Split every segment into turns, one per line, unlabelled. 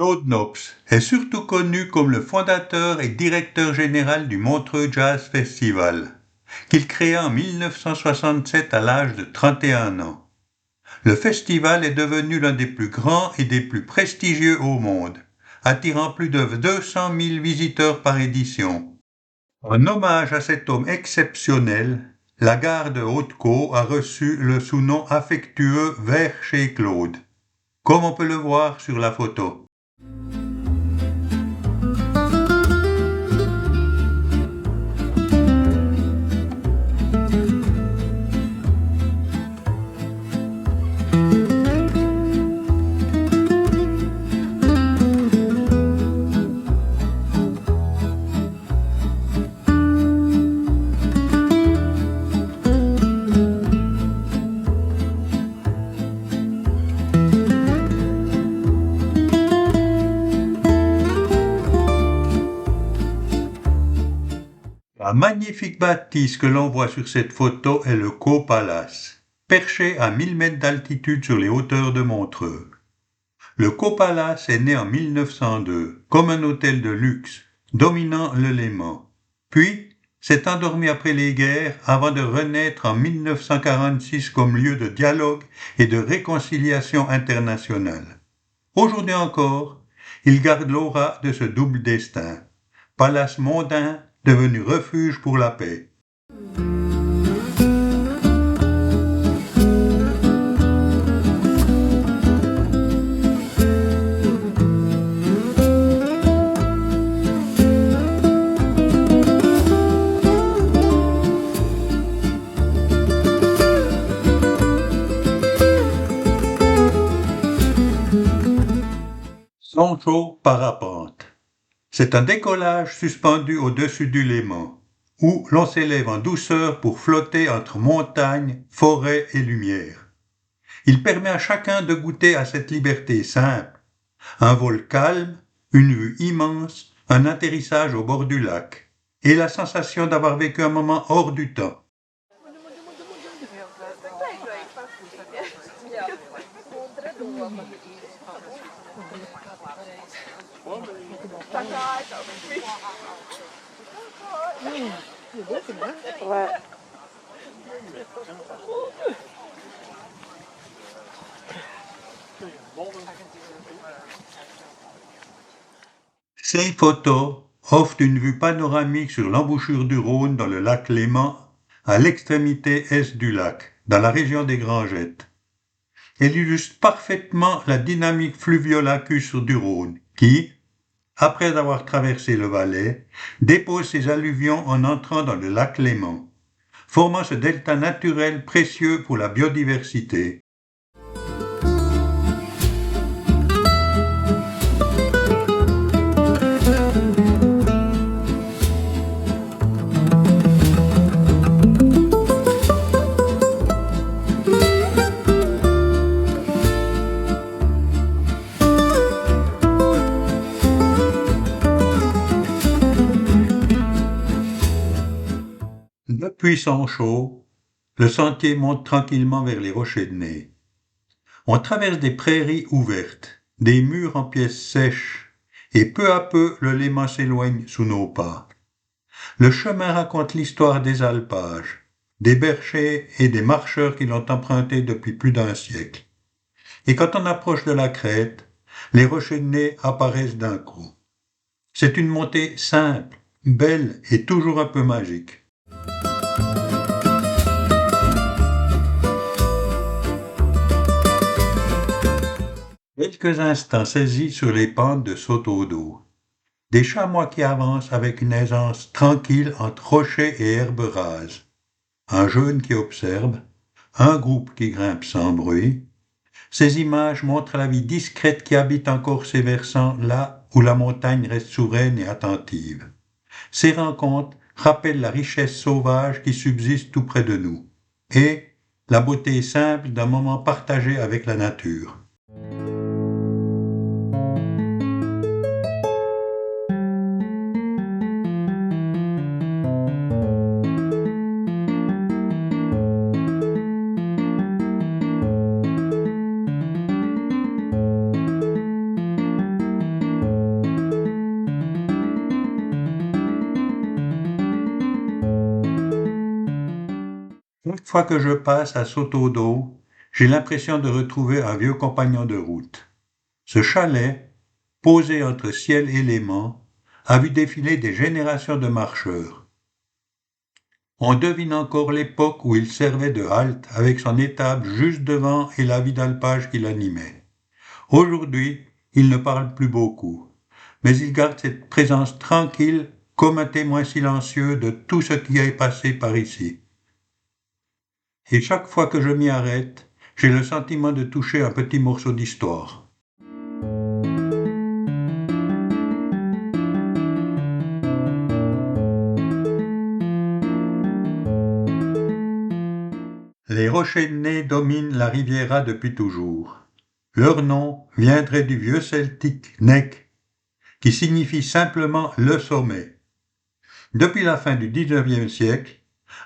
Claude Nobs est surtout connu comme le fondateur et directeur général du Montreux Jazz Festival, qu'il créa en 1967 à l'âge de 31 ans. Le festival est devenu l'un des plus grands et des plus prestigieux au monde, attirant plus de 200 000 visiteurs par édition. En hommage à cet homme exceptionnel, la gare de Haute-Caux a reçu le sous-nom affectueux Vers chez Claude, comme on peut le voir sur la photo. La magnifique bâtisse que l'on voit sur cette photo est le Caux Palace, perché à 1000 mètres d'altitude sur les hauteurs de Montreux. Le Caux Palace est né en 1902 comme un hôtel de luxe, dominant le Léman. Puis, s'est endormi après les guerres avant de renaître en 1946 comme lieu de dialogue et de réconciliation internationale. Aujourd'hui encore, il garde l'aura de ce double destin. Palace mondain devenu refuge pour la paix. Sancho parapente. C'est un décollage suspendu au-dessus du Léman, où l'on s'élève en douceur pour flotter entre montagnes, forêts et lumière. Il permet à chacun de goûter à cette liberté simple. Un vol calme, une vue immense, un atterrissage au bord du lac, et la sensation d'avoir vécu un moment hors du temps.
Ouais.
Ces photos offrent une vue panoramique sur l'embouchure du Rhône dans le lac Léman, à l'extrémité est du lac, dans la région des Grangettes. Elle illustre parfaitement la dynamique fluvio-lacustre du Rhône, qui, après avoir traversé le Valais, dépose ses alluvions en entrant dans le lac Léman, formant ce delta naturel précieux pour la biodiversité. Depuis Sancho, le sentier monte tranquillement vers les Rochers de Nez. On traverse des prairies ouvertes, des murs en pièces sèches, et peu à peu le Léman s'éloigne sous nos pas. Le chemin raconte l'histoire des alpages, des bergers et des marcheurs qui l'ont emprunté depuis plus d'un siècle. Et quand on approche de la crête, les Rochers de Nez apparaissent d'un coup. C'est une montée simple, belle et toujours un peu magique. Quelques instants saisis sur les pentes de Soto-d'eau. Des chamois qui avancent avec une aisance tranquille entre rochers et herbes rases. Un jeune qui observe, un groupe qui grimpe sans bruit. Ces images montrent la vie discrète qui habite encore ces versants là où la montagne reste souveraine et attentive. Ces rencontres rappellent la richesse sauvage qui subsiste tout près de nous et la beauté simple d'un moment partagé avec la nature. fois que je passe à Soto d'eau, j'ai l'impression de retrouver un vieux compagnon de route. Ce chalet, posé entre ciel et léman, a vu défiler des générations de marcheurs. On devine encore l'époque où il servait de halte avec son étable juste devant et l'avis d'alpage qui l'animait. Aujourd'hui, il ne parle plus beaucoup, mais il garde cette présence tranquille comme un témoin silencieux de tout ce qui est passé par ici. Et chaque fois que je m'y arrête, j'ai le sentiment de toucher un petit morceau d'histoire. Les rochers de nez dominent la Riviera depuis toujours. Leur nom viendrait du vieux celtique neck, qui signifie simplement le sommet. Depuis la fin du XIXe siècle,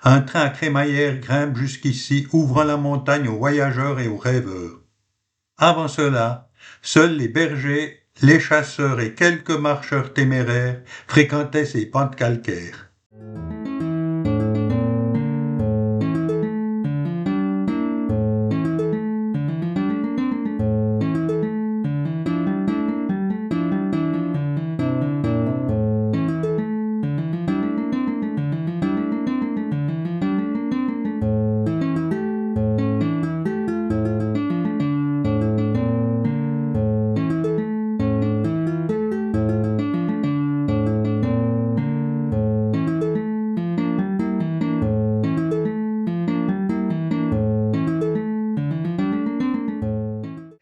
un train à crémaillère grimpe jusqu'ici, ouvrant la montagne aux voyageurs et aux rêveurs. Avant cela, seuls les bergers, les chasseurs et quelques marcheurs téméraires fréquentaient ces pentes calcaires.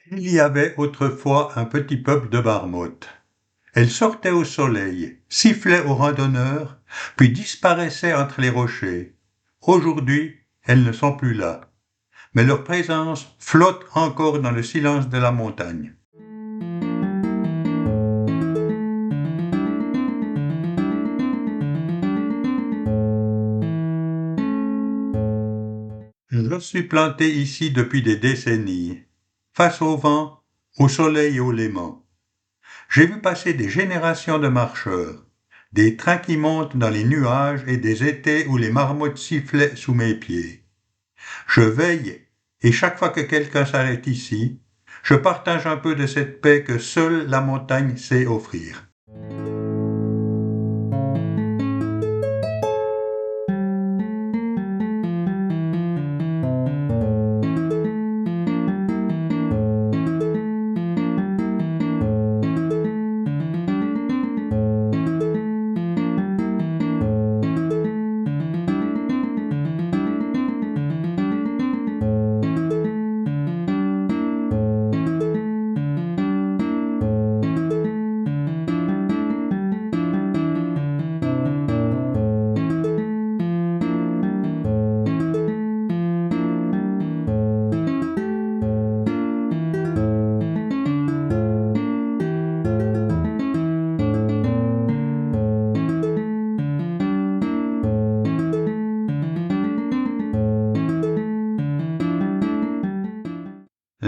Il y avait autrefois un petit peuple de marmottes. Elles sortaient au soleil, sifflaient aux randonneurs, puis disparaissaient entre les rochers. Aujourd'hui, elles ne sont plus là, mais leur présence flotte encore dans le silence de la montagne. Je suis planté ici depuis des décennies, face au vent, au soleil et au léman. J'ai vu passer des générations de marcheurs, des trains qui montent dans les nuages et des étés où les marmottes sifflaient sous mes pieds. Je veille, et chaque fois que quelqu'un s'arrête ici, je partage un peu de cette paix que seule la montagne sait offrir.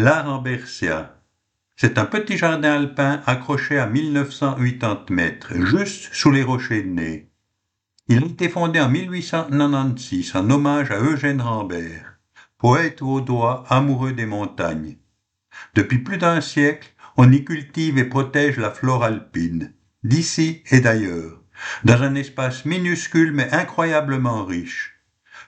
L'Arenbersia. C'est un petit jardin alpin accroché à 1980 mètres, juste sous les rochers de nez. Il a été fondé en 1896 en hommage à Eugène Rambert, poète vaudois amoureux des montagnes. Depuis plus d'un siècle, on y cultive et protège la flore alpine, d'ici et d'ailleurs, dans un espace minuscule mais incroyablement riche.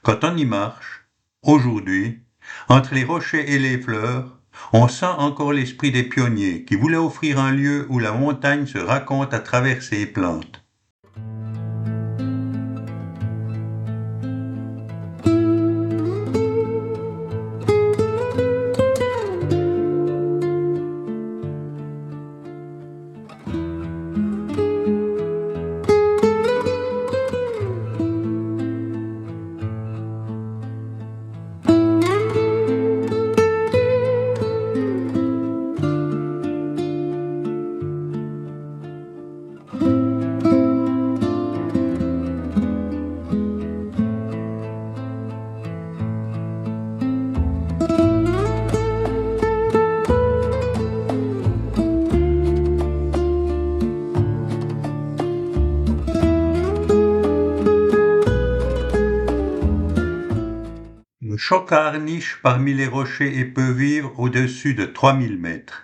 Quand on y marche, aujourd'hui, entre les rochers et les fleurs, on sent encore l'esprit des pionniers qui voulaient offrir un lieu où la montagne se raconte à travers ses plantes. chocard niche parmi les rochers et peut vivre au-dessus de 3000 mètres.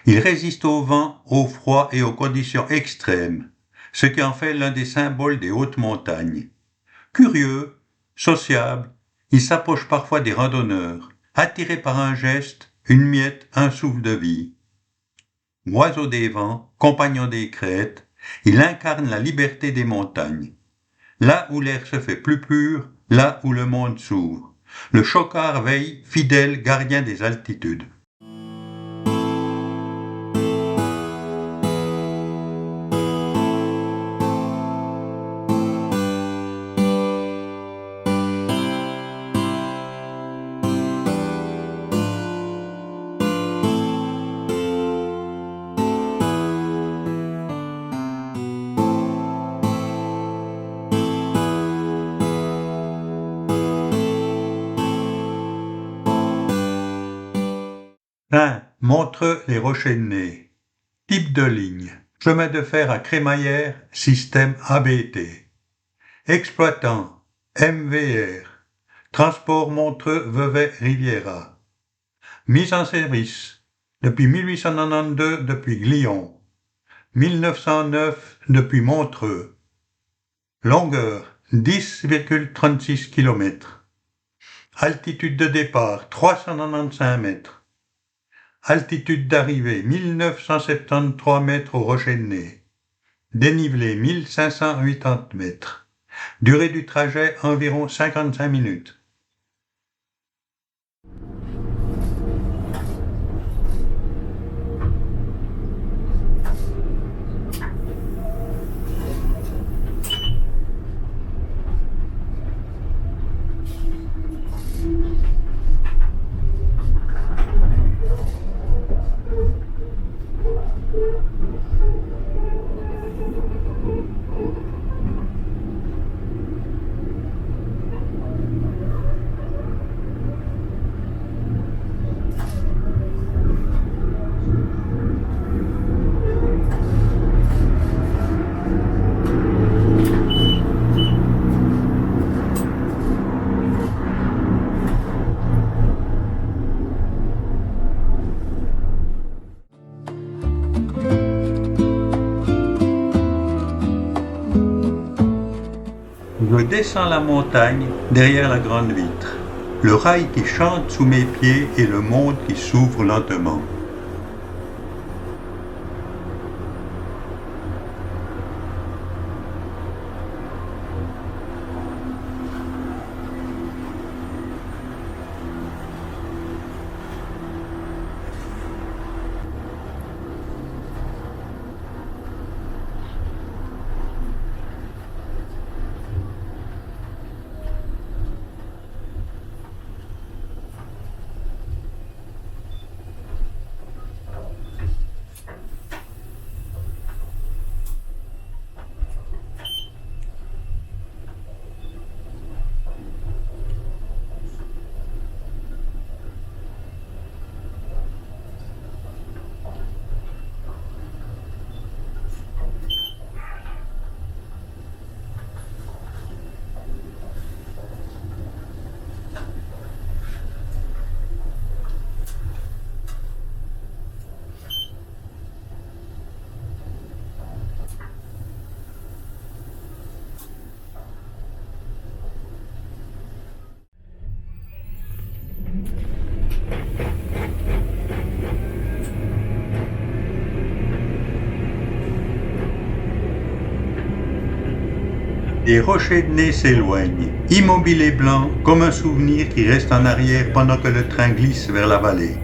Il résiste au vent, au froid et aux conditions extrêmes, ce qui en fait l'un des symboles des hautes montagnes. Curieux, sociable, il s'approche parfois des randonneurs, attiré par un geste, une miette, un souffle de vie. Oiseau des vents, compagnon des crêtes, il incarne la liberté des montagnes. Là où l'air se fait plus pur, là où le monde s'ouvre. Le chocard veille, fidèle gardien des altitudes. Montreux les Rochers de Nez. Type de ligne. Chemin de fer à crémaillère, système ABT. Exploitant, MVR. Transport Montreux-Vevey-Riviera. Mise en service. Depuis 1892 depuis Glion. 1909 depuis Montreux. Longueur 10,36 km. Altitude de départ 395 mètres. Altitude d'arrivée 1973 mètres au Rocher de Nez. Dénivelé 1580 mètres. Durée du trajet environ 55 minutes. Je descends la montagne derrière la grande vitre, le rail qui chante sous mes pieds et le monde qui s'ouvre lentement. Les Rochers de Nez s'éloignent, immobiles et blancs, comme un souvenir qui reste en arrière pendant que le train glisse vers la vallée.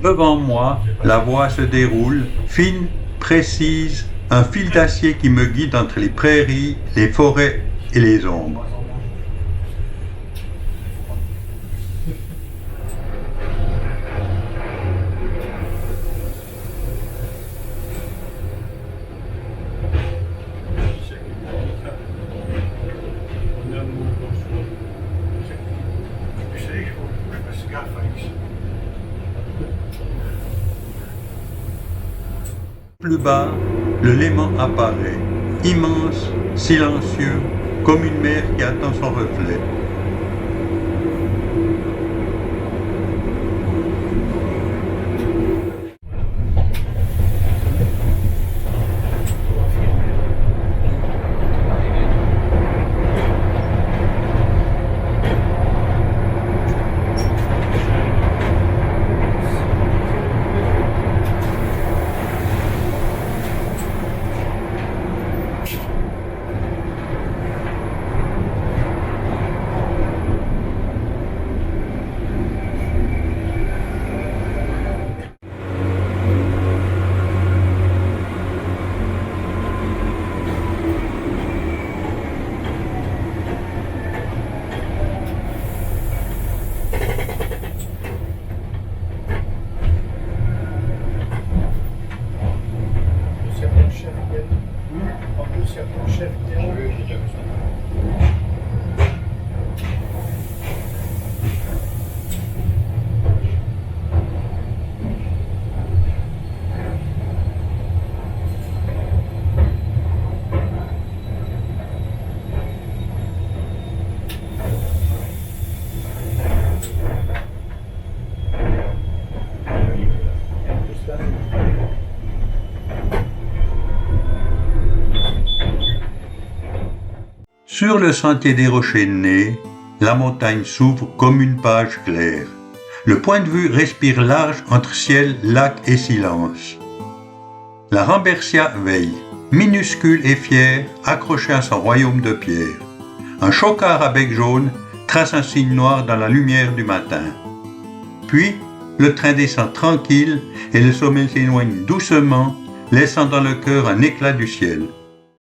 Devant moi, la voie se déroule, fine, précise, un fil d'acier qui me guide entre les prairies, les forêts et les ombres. Plus bas, le Léman apparaît, immense, silencieux, comme une mer qui attend son reflet. Sur le sentier des Rochers Nez, la montagne s'ouvre comme une page claire. Le point de vue respire large entre ciel, lac et silence. La Rambersia veille, minuscule et fière, accrochée à son royaume de pierre. Un chocard à bec jaune trace un signe noir dans la lumière du matin. Puis, le train descend tranquille et le sommet s'éloigne doucement, laissant dans le cœur un éclat du ciel.